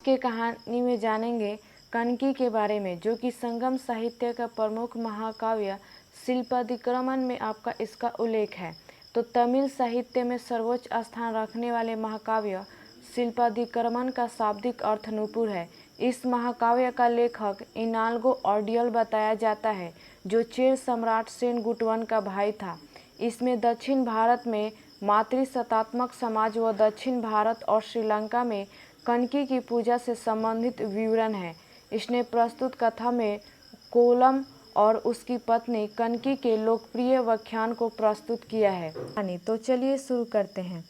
के कहानी में जानेंगे कनकी के बारे में, जो कि संगम साहित्य का प्रमुख महाकाव्य शिल्पादिक्रमण में आपका इसका उल्लेख है। तो तमिल साहित्य में सर्वोच्च स्थान रखने वाले महाकाव्य शिल्पादिक्रमण का शाब्दिक अर्थ नूपुर है। इस महाकाव्य का लेखक इनालगो ऑडियल बताया जाता है, जो चेर सम्राट सेनगुटवन का भाई था। इसमें दक्षिण भारत में मातृसत्तात्मक समाज व दक्षिण भारत और श्रीलंका में कनकी की पूजा से संबंधित विवरण है। इसने प्रस्तुत कथा में कोलम और उसकी पत्नी कनकी के लोकप्रिय व्याख्यान को प्रस्तुत किया है। तो चलिए शुरू करते हैं।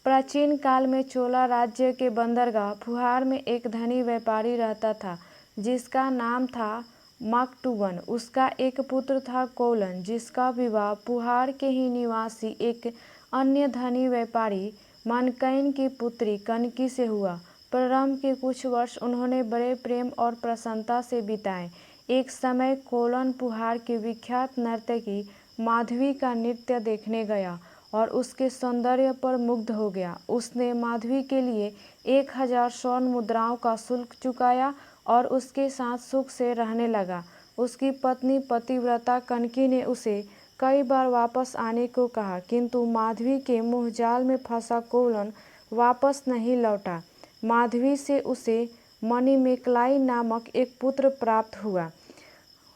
प्राचीन काल में चोला राज्य के बंदरगाह फुहार में एक धनी व्यापारी रहता था, जिसका नाम था माकटूवन। उसका एक पुत्र था कोलन, जिसका विवाह पुहार के ही निवासी एक अन्य धनी व्यापारी मानकैन की पुत्री कनकी से हुआ। प्रारंभ के कुछ वर्ष उन्होंने बड़े प्रेम और प्रसन्नता से बिताए। एक समय कोलन पुहार की विख्यात नर्तकी माधवी का नृत्य देखने गया और उसके सौंदर्य पर मुग्ध हो गया। उसने माधवी के लिए 1000 स्वर्ण मुद्राओं का शुल्क चुकाया और उसके साथ सुख से रहने लगा। उसकी पत्नी पतिव्रता कनकी ने उसे कई बार वापस आने को कहा, किंतु माधवी के मोहजाल में फंसा कोलन वापस नहीं लौटा। माधवी से उसे मणिमेकलाई नामक एक पुत्र प्राप्त हुआ।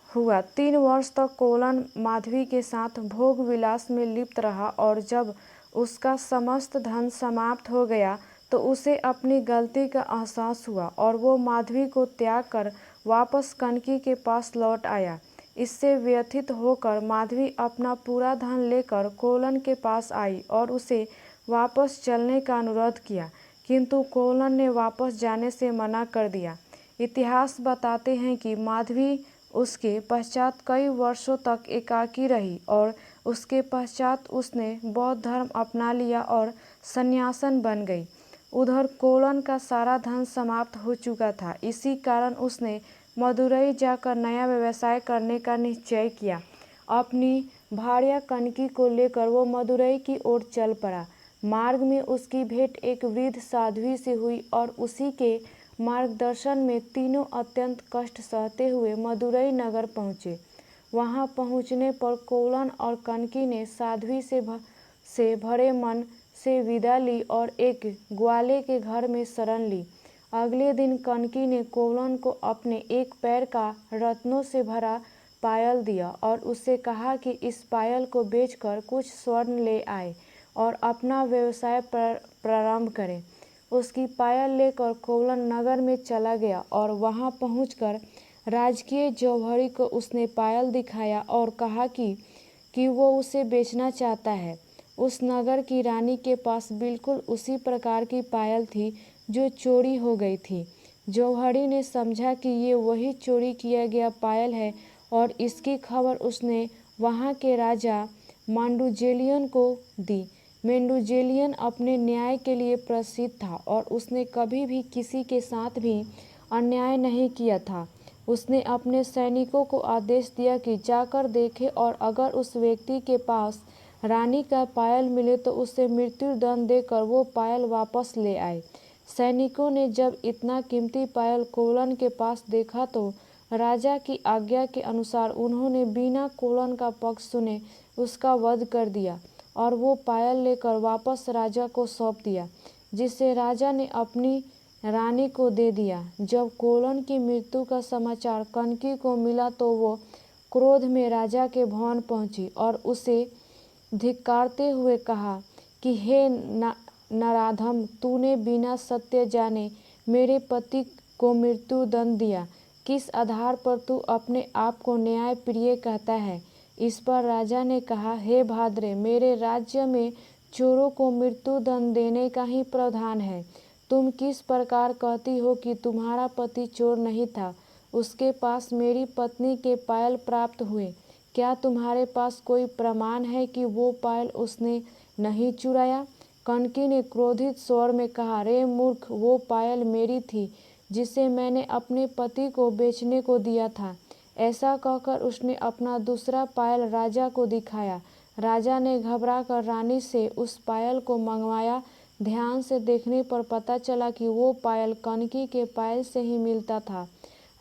3 वर्ष तक कोलन माधवी के साथ भोग विलास में लिप्त रहा और जब उसका समस्त धन समाप्त हो गया तो उसे अपनी गलती का एहसास हुआ और वो माधवी को त्याग कर वापस कनकी के पास लौट आया। इससे व्यथित होकर माधवी अपना पूरा धन लेकर कोलन के पास आई और उसे वापस चलने का अनुरोध किया, किंतु कोलन ने वापस जाने से मना कर दिया। इतिहास बताते हैं कि माधवी उसके पश्चात कई वर्षों तक एकाकी रही और उसके पश्चात उसने बौद्ध धर्म अपना लिया और सन्यासन बन गई। उधर कोलन का सारा धन समाप्त हो चुका था। इसी कारण उसने मदुरई जाकर नया व्यवसाय करने का निश्चय किया। अपनी भार्या कनकी को लेकर वो मदुरई की ओर चल पड़ा। मार्ग में उसकी भेंट एक वृद्ध साध्वी से हुई और उसी के मार्गदर्शन में तीनों अत्यंत कष्ट सहते हुए मदुरई नगर पहुँचे। वहाँ पहुँचने पर कोलन और कनकी ने साध्वी से भरे मन से विदा ली और एक ग्वाले के घर में शरण ली। अगले दिन कनकी ने कोलन को अपने एक पैर का रत्नों से भरा पायल दिया और उससे कहा कि इस पायल को बेचकर कुछ स्वर्ण ले आए और अपना व्यवसाय प्रारंभ करें। उसकी पायल लेकर कोलन नगर में चला गया और वहां पहुंचकर राजकीय जौहरी को उसने पायल दिखाया और कहा कि वो उसे बेचना चाहता है। उस नगर की रानी के पास बिल्कुल उसी प्रकार की पायल थी जो चोरी हो गई थी। जौहरी ने समझा कि ये वही चोरी किया गया पायल है और इसकी खबर उसने वहाँ के राजा मांडुजेलियन को दी। मेंडुजेलियन अपने न्याय के लिए प्रसिद्ध था और उसने कभी भी किसी के साथ भी अन्याय नहीं किया था। उसने अपने सैनिकों को आदेश दिया कि जाकर देखें और अगर उस व्यक्ति के पास रानी का पायल मिले तो उसे मृत्युदंड देकर वो पायल वापस ले आए। सैनिकों ने जब इतना कीमती पायल कोलन के पास देखा तो राजा की आज्ञा के अनुसार उन्होंने बिना कोलन का पक्ष सुने उसका वध कर दिया और वो पायल लेकर वापस राजा को सौंप दिया, जिसे राजा ने अपनी रानी को दे दिया। जब कोलन की मृत्यु का समाचार कनकी को मिला तो वो क्रोध में राजा के भवन पहुंची और उसे धिक्कारते हुए कहा कि हे नराधम, तूने बिना सत्य जाने मेरे पति को मृत्यु दंड दिया। किस आधार पर तू अपने आप को न्याय प्रिय कहता है? इस पर राजा ने कहा, हे भाद्रे, मेरे राज्य में चोरों को मृत्यु दंड देने का ही प्रावधान है। तुम किस प्रकार कहती हो कि तुम्हारा पति चोर नहीं था? उसके पास मेरी पत्नी के पायल प्राप्त हुए। क्या तुम्हारे पास कोई प्रमाण है कि वो पायल उसने नहीं चुराया? कनकी ने क्रोधित स्वर में कहा, रे मूर्ख, वो पायल मेरी थी जिसे मैंने अपने पति को बेचने को दिया था। ऐसा कहकर उसने अपना दूसरा पायल राजा को दिखाया। राजा ने घबराकर रानी से उस पायल को मंगवाया ध्यान से देखने पर पता चला कि वो पायल कनकी के पायल से ही मिलता था,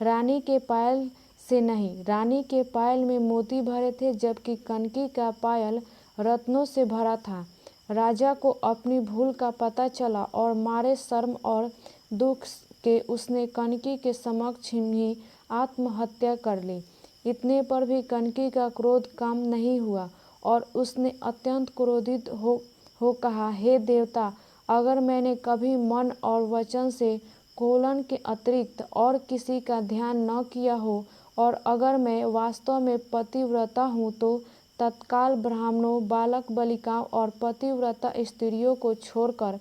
रानी के पायल से नहीं। रानी के पायल में मोती भरे थे, जबकि कनकी का पायल रत्नों से भरा था। राजा को अपनी भूल का पता चला और मारे शर्म और दुख के उसने कनकी के समक्ष ही आत्महत्या कर ली। इतने पर भी कनकी का क्रोध कम नहीं हुआ और उसने अत्यंत क्रोधित हो कहा, हे देवता, अगर मैंने कभी मन और वचन से कोलन के अतिरिक्त और किसी का ध्यान न किया हो और अगर मैं वास्तव में पतिव्रता हूँ तो तत्काल ब्राह्मणों, बालक बालिकाओं और पतिव्रता स्त्रियों को छोड़कर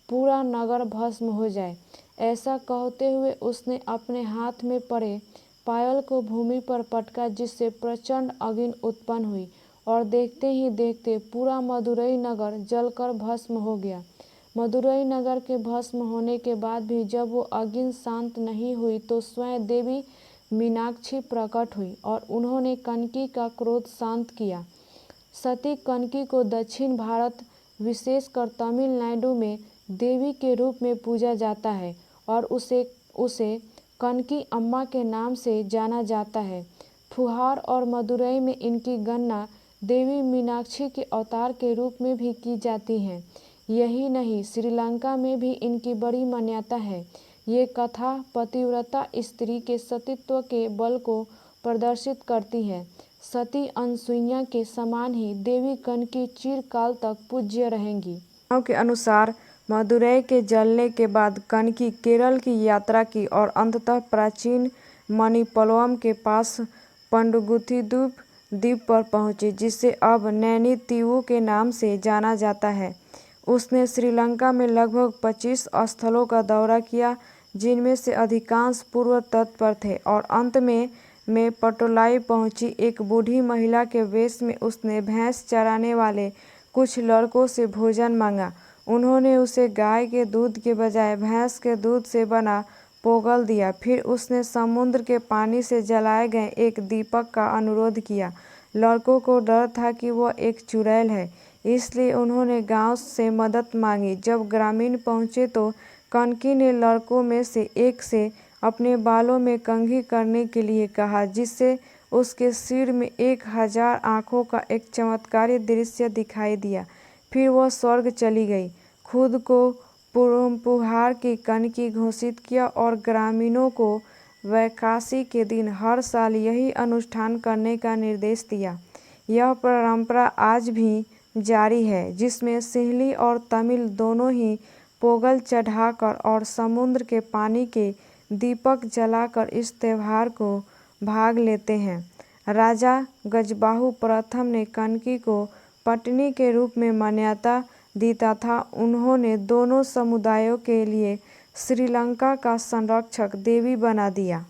पूरा नगर भस्म हो जाए। ऐसा कहते हुए उसने अपने हाथ में पड़े पायल को भूमि पर पटका, जिससे प्रचंड अग्नि उत्पन्न हुई और देखते ही देखते पूरा मदुरई नगर जलकर भस्म हो गया। मदुरई नगर के भस्म होने के बाद भी जब वो अग्नि शांत नहीं हुई तो स्वयं देवी मीनाक्षी प्रकट हुई और उन्होंने कनकी का क्रोध शांत किया। सती कनकी को दक्षिण भारत, विशेषकर तमिलनाडु में देवी के रूप में पूजा जाता है और उसे कनकी अम्मा के नाम से जाना जाता है। फुहार और मदुरई में इनकी गणना देवी मीनाक्षी के अवतार के रूप में भी की जाती है। यही नहीं, श्रीलंका में भी इनकी बड़ी मान्यता है। ये कथा पतिव्रता स्त्री के सतीत्व के बल को प्रदर्शित करती है। सती अनसुईया के समान ही देवी कनकी चिरकाल तक पूज्य रहेंगी। के अनुसार मदुरई के जलने के बाद कनकी केरल की यात्रा की और अंततः प्राचीन मणिपल्लवम के पास पंडुगुथी द्वीप पर पहुंची, जिसे अब नैनीतीवु के नाम से जाना जाता है। उसने श्रीलंका में लगभग 25 स्थलों का दौरा किया, जिनमें से अधिकांश पूर्व तट पर थे, और अंत में पटोलाई पहुंची। एक बूढ़ी महिला के वेश में उसने भैंस चराने वाले कुछ लड़कों से भोजन मांगा। उन्होंने उसे गाय के दूध के बजाय भैंस के दूध से बना पोगल दिया। फिर उसने समुद्र के पानी से जलाए गए एक दीपक का अनुरोध किया। लड़कों को डर था कि वह एक चुड़ैल है, इसलिए उन्होंने गांव से मदद मांगी। जब ग्रामीण पहुंचे तो कनकी ने लड़कों में से एक से अपने बालों में कंघी करने के लिए कहा, जिससे उसके सिर में 1000 आँखों का एक चमत्कारी दृश्य दिखाई दिया। फिर वह स्वर्ग चली गई, खुद को पुहार की कनकी घोषित किया और ग्रामीणों को वैकासी के दिन हर साल यही अनुष्ठान करने का निर्देश दिया। यह परंपरा आज भी जारी है, जिसमें सिंहली और तमिल दोनों ही पोगल चढ़ाकर और समुद्र के पानी के दीपक जलाकर इस त्यौहार को भाग लेते हैं। राजा गजबाहु प्रथम ने कनकी को पत्नी के रूप में मान्यता दी तथा उन्होंने दोनों समुदायों के लिए श्रीलंका का संरक्षक देवी बना दिया।